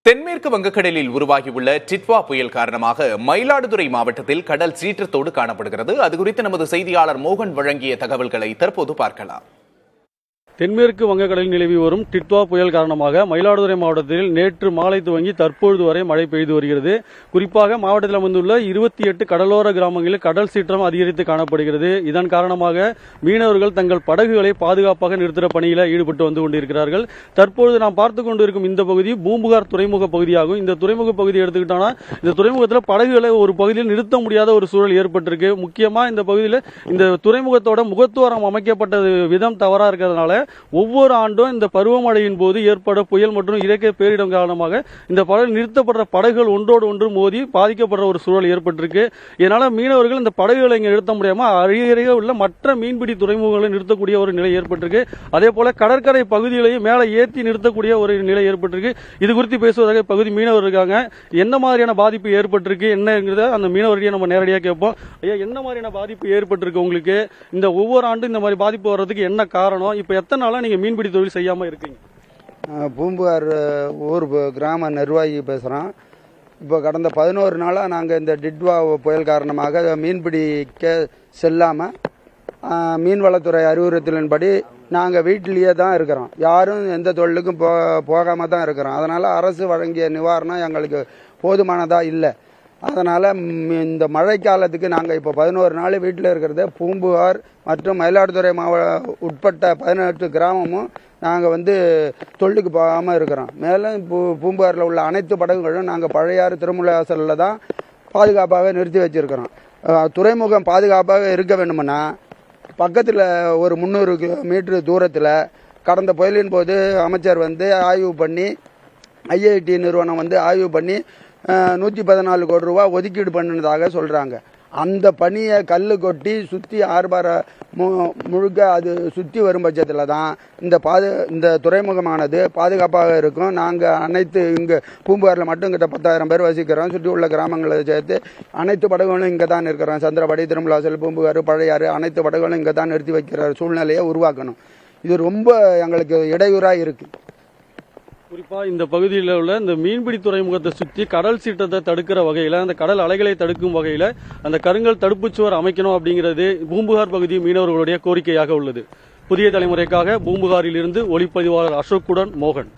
தென்மேற்கு வங்கக்கடலில் உருவாகியுள்ள டிட்வா புயல் காரணமாக மயிலாடுதுறை மாவட்டத்தில் கடல் சீற்றத்தோடு காணப்படுகிறது. அது குறித்து நமது செய்தியாளர் மோகன் வழங்கிய தகவல்களை தற்போது பார்க்கலாம். தென்மேற்கு வங்கக்கடலில் நிலவி வரும் டிட்வா புயல் காரணமாக மயிலாடுதுறை மாவட்டத்தில் நேற்று மாலை துவங்கி தற்பொழுது வரை மழை பெய்து வருகிறது. குறிப்பாக மாவட்டத்தில் அமைந்துள்ள 28 கடலோர கிராமங்களில் கடல் சீற்றம் அதிகரித்து காணப்படுகிறது. இதன் காரணமாக மீனவர்கள் தங்கள் படகுகளை பாதுகாப்பாக நிறுத்துகிற பணியில் ஈடுபட்டு வந்து கொண்டிருக்கிறார்கள். தற்பொழுது நாம் பார்த்துக் கொண்டிருக்கும் இந்த பகுதி பூம்புகார் துறைமுக பகுதியாகும். இந்த துறைமுக பகுதி எடுத்துக்கிட்டோம்னா இந்த துறைமுகத்தில் படகுகளை ஒரு பகுதியில் நிறுத்த முடியாத ஒரு சூழல் ஏற்பட்டிருக்கு. முக்கியமாக இந்த பகுதியில் இந்த துறைமுகத்தோட முகத்துவாரம் அமைக்கப்பட்ட விதம் தவறாக இருக்கிறதுனால ஒவ்வொரு ஆண்டும் இந்த பருவமழையின் போது ஏற்பட புயல் மற்றும் இயற்கை பேரிடம் காரணமாக இந்த நிறுத்தப்படுற படகுகள் ஒன்றோடு ஒன்று மோதி பாதிக்கப்படுற ஒரு சூழல் ஏற்பட்டிருக்கு. இதனால மீனவர்கள் இந்த படகுகளை இங்கே நிறுத்த முடியாம அருகே உள்ள மற்ற மீன்பிடி துறைமுகங்களை நிறுத்தக்கூடிய ஒரு நிலை ஏற்பட்டிருக்கு. அதே போல கடற்கரை பகுதிகளையும் மேலே ஏற்றி நிறுத்தக்கூடிய ஒரு நிலை ஏற்பட்டிருக்கு. இது குறித்து பேசுவதாக பகுதி மீனவர் இருக்காங்க. என்ன மாதிரியான பாதிப்பு ஏற்பட்டிருக்கு என்னங்கிறத அந்த மீனவர்கிட்ட நம்ம நேரடியாக கேட்போம். ஐயா, என்ன மாதிரியான பாதிப்பு ஏற்பட்டிருக்கு உங்களுக்கு? இந்த ஒவ்வொரு ஆண்டும் இந்த மாதிரி பாதிப்பு வர்றதுக்கு என்ன காரணம்? இப்ப எத்தனை நாளா நீங்க மீன்பிடி தொழில் செய்யாம இருக்கீங்க? பூம்புகார் ஊர் கிராம நிர்வாகி பேசுகிறோம். இப்போ கடந்த 11 நாளாக நாங்கள் இந்த டிட்வா புயல் காரணமாக மீன்பிடிக்க செல்லாமல் மீன்வளத்துறை அறிவுறுத்தலின்படி நாங்கள் வீட்டிலேயே தான் இருக்கிறோம். யாரும் எந்த தொழிலுக்கும் போகாமல் தான் இருக்கிறோம். அதனால் அரசு வழங்கிய நிவாரணம் எங்களுக்கு போதுமானதாக இல்லை. அதனால் இந்த மழைக்காலத்துக்கு நாங்கள் இப்போ 11 நாள் வீட்டில் இருக்கிறத பூம்புகார் மற்றும் மயிலாடுதுறை உட்பட்ட 18 கிராமமும் நாங்கள் தொழிலுக்கு போகாமல் இருக்கிறோம். மேலும் பூம்புகாரில் உள்ள அனைத்து படகுகளும் நாங்கள் பழையாறு திருமலைவாசலில் தான் பாதுகாப்பாக நிறுத்தி வச்சுருக்கிறோம். துறைமுகம் பாதுகாப்பாக இருக்க வேண்டும்னா பக்கத்தில் ஒரு 300 மீட்டர் தூரத்தில் கடந்த புயலின் போது அமைச்சர் ஆய்வு பண்ணி ஐஐடி நிறுவனம் ஆய்வு பண்ணி 114 கோடி ரூபா ஒதுக்கீடு பண்ணினதாக சொல்கிறாங்க. அந்த பணியை கல் கொட்டி சுற்றி ஆர்பார முழுக்க அது சுற்றி வரும் பட்சத்தில் தான் இந்த துறைமுகமானது பாதுகாப்பாக இருக்கும். நாங்கள் அனைத்து இங்கே பூம்புகாரில் மட்டும் கிட்ட 10,000 பேர் வசிக்கிறோம். சுற்றி உள்ள கிராமங்களை சேர்த்து அனைத்து படகுகளும் இங்கே தான் இருக்கிறோம். சந்திரபாடி, திருமலாசல், பூம்புகார், பழையாறு அனைத்து படகுகளும் இங்கே தான் நிறுத்தி வைக்கிற சூழ்நிலையை உருவாக்கணும். இது ரொம்ப எங்களுக்கு இடையூறாக இருக்குது. குறிப்பா இந்த பகுதியில் உள்ள இந்த மீன்பிடி துறைமுகத்தை சுற்றி கடல் சீற்றத்தை தடுக்கிற வகையில் அந்த கடல் அலைகளை தடுக்கும் வகையில் அந்த கருங்கல் தடுப்புச்சுவர் அமைக்கணும் அப்படிங்கிறது பூம்புகார் பகுதி மீனவர்களுடைய கோரிக்கையாக உள்ளது. புதிய தலைமுறைக்காக பூம்புகாரில் இருந்து ஒளிப்பதிவாளர் அசோக்குடன் மோகன்.